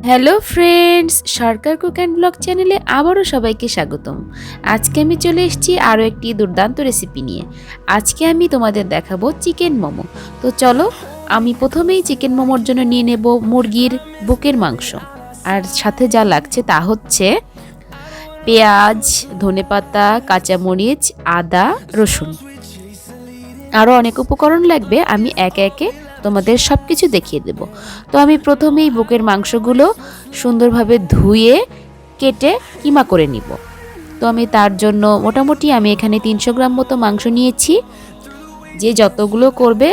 Hello friends, Sarkar cook and blog চ্যানেলে আবারও সবাইকে স্বাগতম। আজকে আমি চলে এসেছি আরও একটি দুর্দান্ত রেসিপি নিয়ে। আজকে আমি তোমাদের দেখাবো চিকেন মোমো। তো চলো, আমি প্রথমেই চিকেন মোমোর জন্য নিয়ে নেব মুরগির বুকের মাংস। আর সাথে যা লাগছে তা হচ্ছে পেঁয়াজ, ধনেপাতা, কাঁচামরিচ, আদা, রসুন। আরও অনেক উপকরণ লাগবে, আমি একে একে তোমাদের সব কিছু দেখিয়ে দেব। তো আমি প্রথমেই বুকের মাংসগুলো সুন্দরভাবে ধুয়ে কেটে কিমা করে নিব। তো আমি তার জন্য মোটামুটি আমি এখানে 300 গ্রাম মতো মাংস নিয়েছি। যে যতগুলো করবে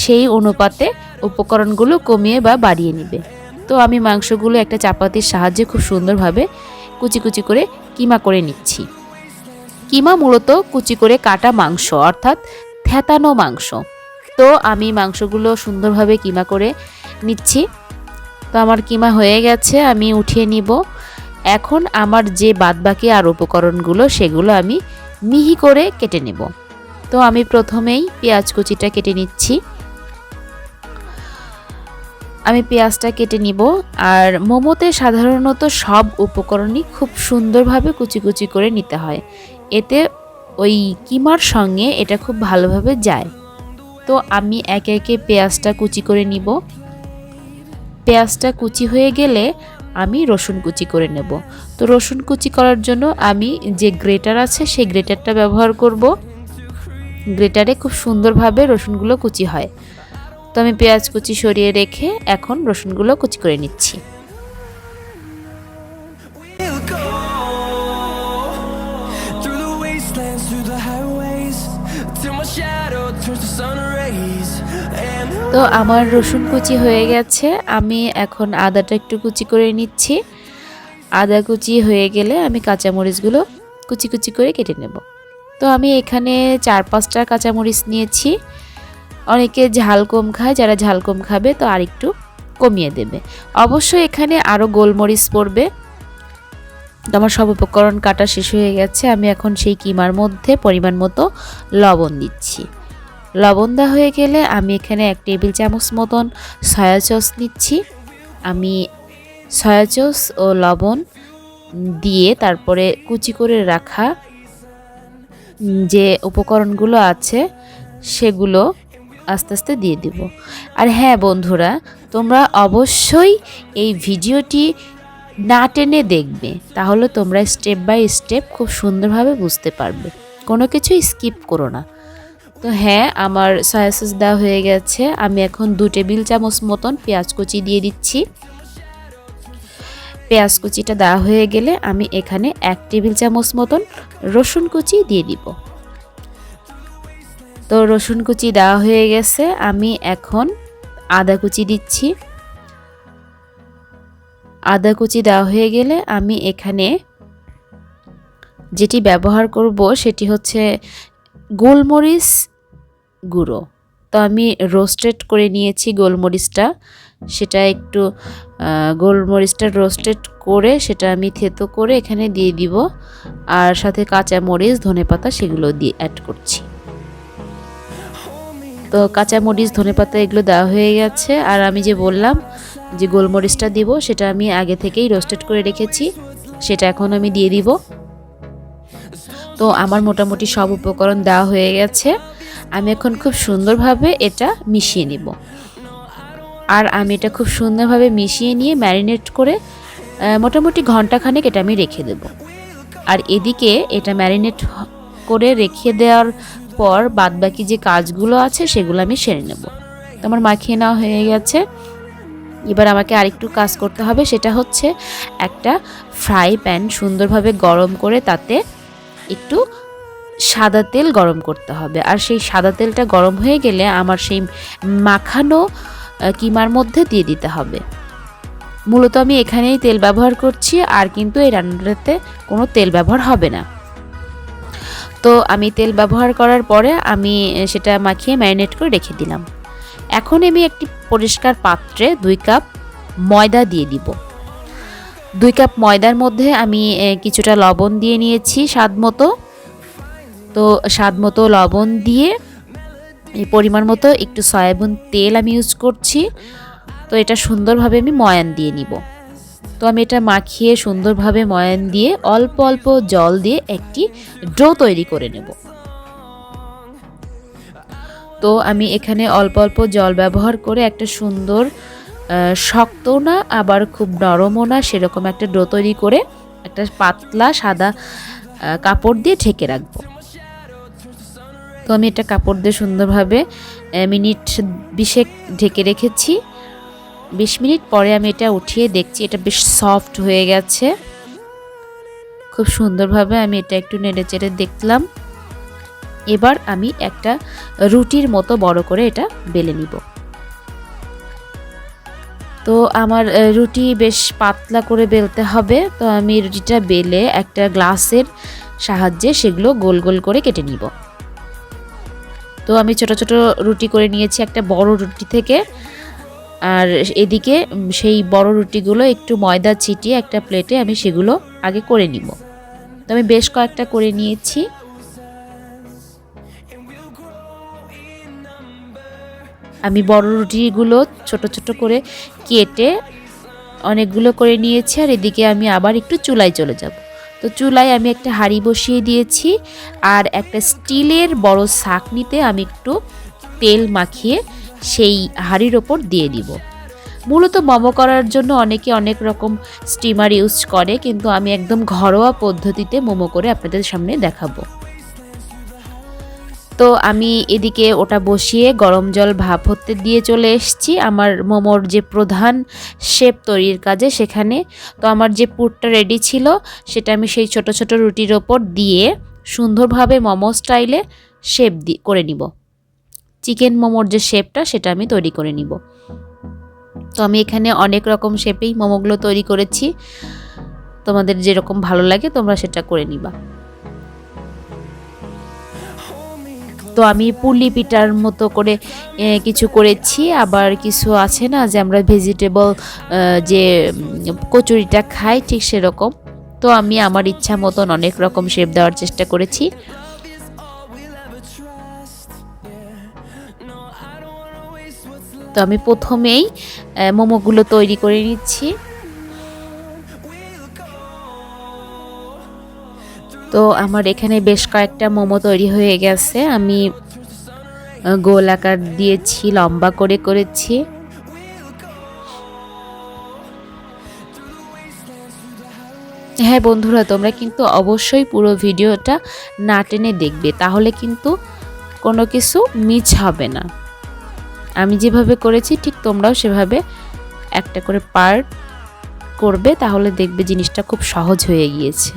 সেই অনুপাতে উপকরণগুলো কমিয়ে বা বাড়িয়ে নেবে। তো আমি মাংসগুলো একটা চাপাতির সাহায্যে খুব সুন্দরভাবে কুচি কুচি করে কিমা করে নিচ্ছি। কিমা মূলত কুচি করে কাটা মাংস, অর্থাৎ থেতানো মাংস। তো আমি মাংসগুলো সুন্দরভাবে কিমা করে নিচ্ছি। তো আমার কিমা হয়ে গেছে, আমি উঠিয়ে নিব। এখন আমার যে বাদবাকি আর উপকরণগুলো সেগুলো আমি মিহি করে কেটে নেব। তো আমি প্রথমেই পেঁয়াজ কুচিটা কেটে নিচ্ছি। আমি পেঁয়াজটা কেটে নিব। আর মোমোতে সাধারণত সব উপকরণই খুব সুন্দরভাবে কুচি কুচি করে নিতে হয়, এতে ওই কিমার সঙ্গে এটা খুব ভালোভাবে যায়। তো আমি একে একে পেঁয়াজটা কুচি করে নিব। পেঁয়াজটা কুচি হয়ে গেলে আমি রসুন কুচি করে নেব। তো রসুন কুচি করার জন্য আমি যে গ্রেটার আছে সেই গ্রেটারটা ব্যবহার করব। গ্রেটারে খুব সুন্দরভাবে রসুনগুলো কুচি হয়। তো আমি পেঁয়াজ কুচি সরিয়ে রেখে এখন রসুনগুলো কুচি করে নিচ্ছি। তো আমার রসুন কুচি হয়ে গেছে, আমি এখন আদাটা একটু কুচি করে নিচ্ছি। আদা কুচি হয়ে গেলে আমি কাঁচামরিচগুলো কুচি কুচি করে কেটে নেব। তো আমি এখানে 4-5টা কাঁচামরিচ নিয়েছি। অনেকে ঝাল কম খায়, যারা ঝাল কম খাবে তো আর একটু কমিয়ে দেবে। অবশ্যই এখানে আরও গোলমরিচ পড়বে। তো আমার সব উপকরণ কাটা শেষ হয়ে গেছে। আমি এখন সেই কিমার মধ্যে পরিমাণ মতো লবণ দিচ্ছি। লবণ দেওয়া হয়ে গেলে আমি এখানে 1 টেবিল চামচ মতন সয়া সস নিচ্ছি। আমি সয়া সস ও লবণ দিয়ে তারপরে কুচি করে রাখা যে উপকরণগুলো আছে সেগুলো আস্তে আস্তে দিয়ে দিব। আর হ্যাঁ বন্ধুরা, তোমরা অবশ্যই এই ভিডিওটি না টেনে দেখবে, তাহলে তোমরা স্টেপ বাই স্টেপ খুব সুন্দরভাবে বুঝতে পারবে। কোনো কিছুই স্কিপ করো না। তো হ্যাঁ, আমার সয়া সস দেওয়া হয়ে গেছে। আমি এখন 2 টেবিল চামচ মতন পেঁয়াজ কুচি দিয়ে দিচ্ছি। পেঁয়াজ কুচিটা দেওয়া হয়ে গেলে আমি এখানে 1 টেবিল চামচ মতন রসুন কুচি দিয়ে দিব। তো রসুন কুচি দেওয়া হয়ে গেছে, আমি এখন আদা কুচি দিচ্ছি। আদা কুচি দেওয়া হয়ে গেলে আমি এখানে যেটি ব্যবহার করব সেটি হচ্ছে গোলমরিচ গুঁড়ো। তো আমি রোস্টেড করে নিয়েছি গোলমরিচটা, সেটা একটু গোলমরিচটা রোস্টেড করে সেটা আমি থেতো করে এখানে দিয়ে দিব। আর সাথে কাঁচামরিচ, ধনেপাতা সেগুলো দিয়ে অ্যাড করছি। তো কাঁচামরিচ, ধনেপাতা এগুলো দেওয়া হয়ে গেছে। আর আমি যে বললাম যে গোলমরিচটা দিব সেটা আমি আগে থেকেই রোস্টেড করে রেখেছি, সেটা এখন আমি দিয়ে দিব। তো আমার মোটামুটি সব উপকরণ দেওয়া হয়ে গেছে। আমি এখন খুব সুন্দরভাবে এটা মিশিয়ে নিব। আর আমি এটা খুব সুন্দরভাবে মিশিয়ে নিয়ে ম্যারিনেট করে মোটামুটি ঘন্টাখানেক এটা আমি রেখে দেব। আর এদিকে এটা ম্যারিনেট করে রেখে দেওয়ার পর বাদবাকি যে কাজগুলো আছে সেগুলো আমি সেরে নেব। তো আমার মাখিয়ে নেওয়া হয়ে গেছে। এবার আমাকে আরেকটু কাজ করতে হবে, সেটা হচ্ছে একটা ফ্রাই প্যান সুন্দরভাবে গরম করে তাতে একটু সাদা তেল গরম করতে হবে। আর সেই সাদা তেলটা গরম হয়ে গেলে আমার সেই মাখানো কিমার মধ্যে দিয়ে দিতে হবে। মূলত আমি এখানেই তেল ব্যবহার করছি, আর কিন্তু এই রান্নাটাতে কোনো তেল ব্যবহার হবে না। তো আমি তেল ব্যবহার করার পরে আমি সেটা মাখিয়ে ম্যারিনেট করে রেখে দিলাম। এখন আমি একটি পরিষ্কার পাত্রে 2 কাপ ময়দা দিয়ে দিব। 2 কাপ ময়দার মধ্যে আমি কিছুটা লবণ দিয়ে নিয়েছি স্বাদ মতো। তো স্বাদ মতো লবণ দিয়ে এই পরিমাণ মতো একটু সয়াবিন তেল আমি ইউজ করছি। তো এটা সুন্দরভাবে আমি ময়ান দিয়ে নিব। তো আমি এটা মাখিয়ে সুন্দরভাবে ময়ান দিয়ে অল্প অল্প জল দিয়ে একটি ডো তৈরি করে নেব। তো আমি এখানে অল্প অল্প জল ব্যবহার করে একটা সুন্দর শক্ত না আবার খুব নরমও না সেরকম একটা ডো তৈরি করে একটা পাতলা সাদা কাপড় দিয়ে ঢেকে রাখবো। তো আমি এটা কাপড় দিয়ে সুন্দরভাবে মিনিট 20 ঢেকে রেখেছি। 20 মিনিট পরে আমি এটা উঠিয়ে দেখছি এটা বেশ সফট হয়ে গেছে। খুব সুন্দরভাবে আমি এটা একটু নেড়ে চেড়ে দেখলাম। এবার আমি একটা রুটির মতো বড় করে এটা বেলে নিব। তো আমার রুটি বেশ পাতলা করে বেলতে হবে। তো আমি রুটিটা বেলে একটা গ্লাসের সাহায্যে সেগুলো গোল গোল করে কেটে নিব। তো আমি ছোট ছোট রুটি করে নিয়েছি একটা বড় রুটি থেকে। আর এদিকে সেই বড় রুটিগুলো একটু ময়দা ছিটিয়ে একটা প্লেটে আমি সেগুলো আগে করে নিব। তো আমি বেশ কয়েকটা করে নিয়েছি। আমি বড় রুটিগুলো ছোট ছোট করে কেটে অনেকগুলো করে নিয়েছি। আর এদিকে আমি আবার একটু চুলায় চলে যাব। তো চুলায় আমি একটা হাঁড়ি বসিয়ে দিয়েছি আর একটা স্টিলের বড় ছাঁকনিতে আমি একটু তেল মাখিয়ে সেই হাঁড়ির ওপর দিয়ে দিব। মূলত মোমো করার জন্য অনেকে অনেক রকম স্টিমার ইউজ করে, কিন্তু আমি একদম ঘরোয়া পদ্ধতিতে মোমো করে আপনাদের সামনে দেখাবো। তো আমি এদিকে ওটা বসিয়ে গরম জল ভাপ হতে দিয়ে চলে এসেছি আমার মোমোর যে প্রধান শেপ তৈরির কাজে সেখানে। তো আমার যে পুরটা রেডি ছিল সেটা আমি সেই ছোট ছোট রুটির ওপর দিয়ে সুন্দরভাবে মোমো স্টাইলে শেপ করে নিব। চিকেন মোমোর যে শেপটা সেটা আমি তৈরি করে নিব। তো আমি এখানে অনেক রকম শেপেই মোমোগুলো তৈরি করেছি, তোমাদের যেরকম ভালো লাগে তোমরা সেটা করে নিবা। তো আমি পুলি পিঠার মতো করে কিছু করেছি, আবার কিছু আছে না যে আমরা ভেজিটেবল যে কচুরিটা খাই ঠিক সেরকম। তো আমি আমার ইচ্ছা মতন অনেক রকম শেপ দেওয়ার চেষ্টা করেছি। তো আমি প্রথমেই মোমোগুলো তৈরি করে নিচ্ছি। তো আমার এখানে বেশ কয়েকটা মোমো তৈরি হয়ে গেছে। আমি গোল আকার দিয়েছি, লম্বা করে করেছি। হ্যাঁ বন্ধুরা, তোমরা কিন্তু অবশ্যই পুরো ভিডিওটা না টেনে দেখবে, তাহলে কিন্তু কোনো কিছু মিস হবে না। আমি যেভাবে করেছি ঠিক তোমরাও সেভাবে একটা করে পার্ট করবে, তাহলে দেখবে জিনিসটা খুব সহজ হয়ে গিয়েছে।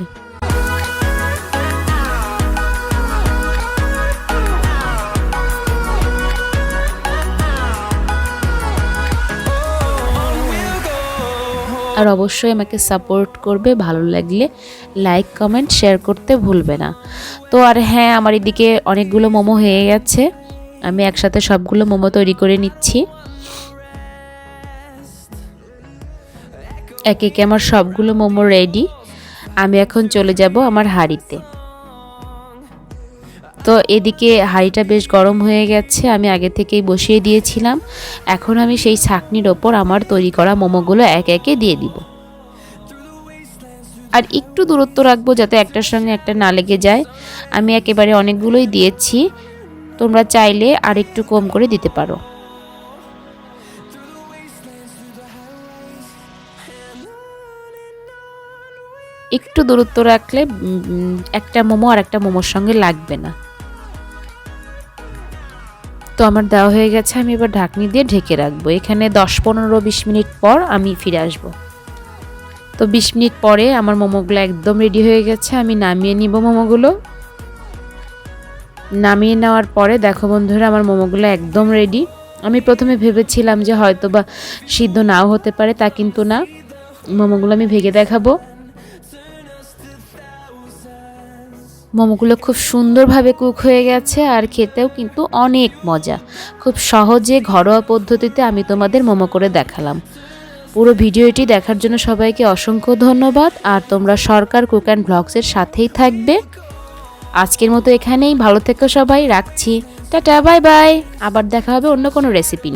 আর অবশ্যই আমাকে সাপোর্ট করবে, ভালো লাগলে লাইক কমেন্ট শেয়ার করতে ভুলবে না। তো আর হ্যাঁ, আমার এদিকে অনেকগুলো মোমো হয়ে গেছে। আমি একসাথে সবগুলো মোমো তৈরি করে নিচ্ছি। এক একে আমার সবগুলো মোমো রেডি। আমি এখন চলে যাব আমার হাঁড়িতে। তো এদিকে হাঁড়িটা বেশ গরম হয়ে গেছে, আমি আগে থেকেই বসিয়ে দিয়েছিলাম। এখন আমি সেই ছাঁকনির ওপর আমার তৈরি করা মোমোগুলো এক একে দিয়ে দিব। আর একটু দূরত্ব রাখবো যাতে একটার সঙ্গে একটা না লেগে যায়। আমি একেবারে অনেকগুলোই দিয়েছি, তোমরা চাইলে আর একটু কম করে দিতে পারো। একটু দূরত্ব রাখলে একটা মোমো আর একটা মোমোর সঙ্গে লাগবে না। তো আমার দেওয়া হয়ে গেছে, আমি এবার ঢাকনি দিয়ে ঢেকে রাখবো। এখানে 10-15-20 মিনিট পর আমি ফিরে আসব। তো 20 মিনিট পরে আমার মোমোগুলো একদম রেডি হয়ে গেছে। আমি নামিয়ে নিব মোমোগুলো। নামিয়ে নেওয়ার পরে দেখো বন্ধুরা, আমার মোমোগুলো একদম রেডি। আমি প্রথমে ভেবেছিলাম যে হয়তো বা সিদ্ধ নাও হতে পারে, তা কিন্তু না। মোমোগুলো আমি ভেঙে দেখাবো। মোমোগুলো খুব সুন্দরভাবে কুক হয়ে গেছে আর খেতেও কিন্তু অনেক মজা। খুব সহজে ঘরোয়া পদ্ধতিতে আমি তোমাদের মোমো করে দেখালাম। পুরো ভিডিওটি দেখার জন্য সবাইকে অসংখ্য ধন্যবাদ। আর তোমরা সরকার কুক অ্যান্ড ব্লগসের সাথেই থাকবে। আজকের মতো এখানেই, ভালো থেকো সবাই, রাখছি, টাটা বাই বাই। আবার দেখা হবে অন্য কোনো রেসিপি।